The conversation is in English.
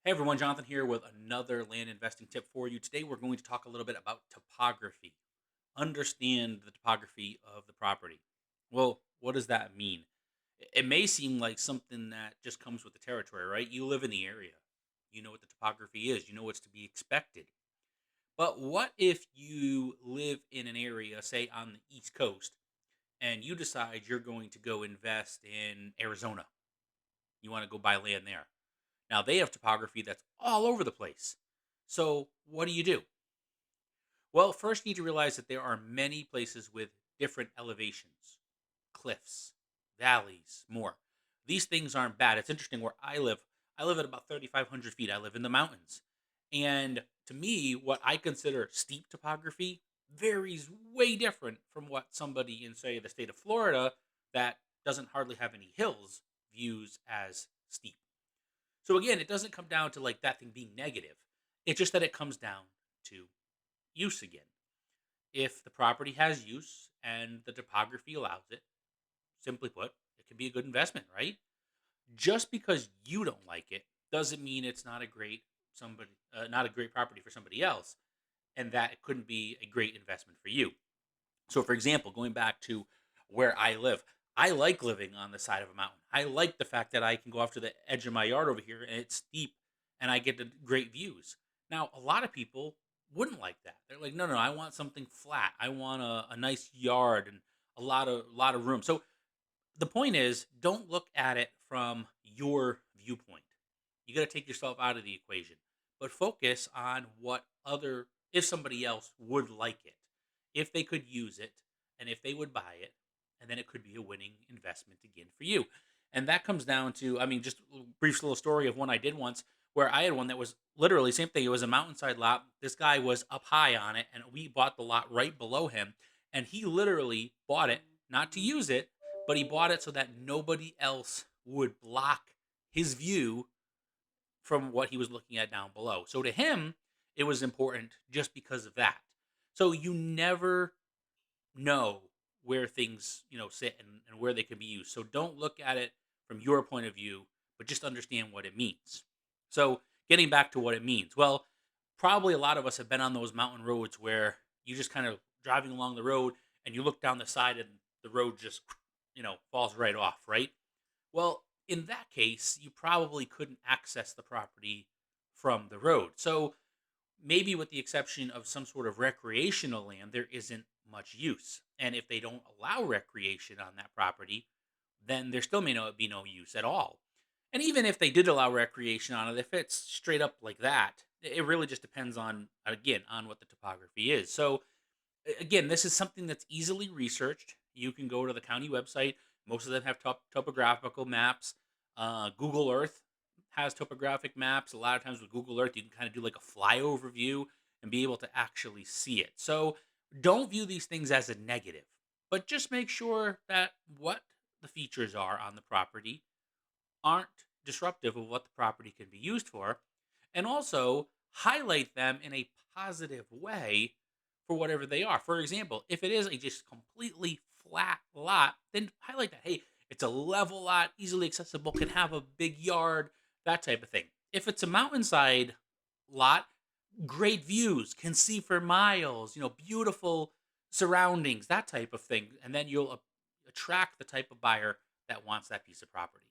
Hey everyone, Jonathan here with another land investing tip for you. Today we're going to talk a little bit about topography. Understand the topography of the property. Well, what does that mean? It may seem like something that just comes with the territory, right? You live in the area. You know what the topography is, you know what's to be expected. But what if you live in an area, say on the East Coast, and you decide you're going to go invest in Arizona? You want to go buy land there. Now they have topography that's all over the place. So what do you do? Well, first you need to realize that there are many places with different elevations, cliffs, valleys, more. These things aren't bad. It's interesting where I live at about 3,500 feet. I live in the mountains. And to me, what I consider steep topography varies way different from what somebody in, say, the state of Florida that doesn't hardly have any hills views as steep. So again, it doesn't come down to like that thing being negative. It's just that it comes down to use again. If the property has use and the topography allows it, simply put, it can be a good investment, right? Just because you don't like it doesn't mean it's not a great property for somebody else, and that it couldn't be a great investment for you. So, for example, going back to where I live, I like living on the side of a mountain. I like the fact that I can go off to the edge of my yard over here and it's steep and I get the great views. Now, a lot of people wouldn't like that. They're like, no, no, I want something flat. I want a nice yard and a lot of room. So the point is, don't look at it from your viewpoint. You got to take yourself out of the equation, but focus on what other if somebody else would like it, if they could use it, and if they would buy it, and then it could be a winning investment again for you. And that comes down to, I mean, just a brief little story of one I did once where I had one that was literally same thing. It was a mountainside lot. This guy was up high on it, and we bought the lot right below him. And he literally bought it not to use it, but he bought it so that nobody else would block his view from what he was looking at down below. So to him, it was important just because of that. So you never know where things, sit and where they can be used. So don't look at it from your point of view, but just understand what it means. So getting back to what it means. Well, probably a lot of us have been on those mountain roads where you just kind of driving along the road and you look down the side and the road just, falls right off, right? Well, in that case, you probably couldn't access the property from the road. So maybe with the exception of some sort of recreational land, there isn't much use. And if they don't allow recreation on that property, then there still may not be no use at all. And even if they did allow recreation on it, if it's straight up like that, it really just depends on, again, on what the topography is. So again, this is something that's easily researched. You can go to the county website. Most of them have topographical maps. Google Earth has topographic maps. A lot of times with Google Earth, you can kind of do like a flyover view and be able to actually see it. So don't view these things as a negative, but just make sure that what the features are on the property aren't disruptive of what the property can be used for, and also highlight them in a positive way for whatever they are. For example, if it is a just completely flat lot, then highlight that. Hey, it's a level lot, easily accessible, can have a big yard, that type of thing. If it's a mountainside lot, great views, can see for miles, beautiful surroundings, that type of thing. And then you'll attract the type of buyer that wants that piece of property.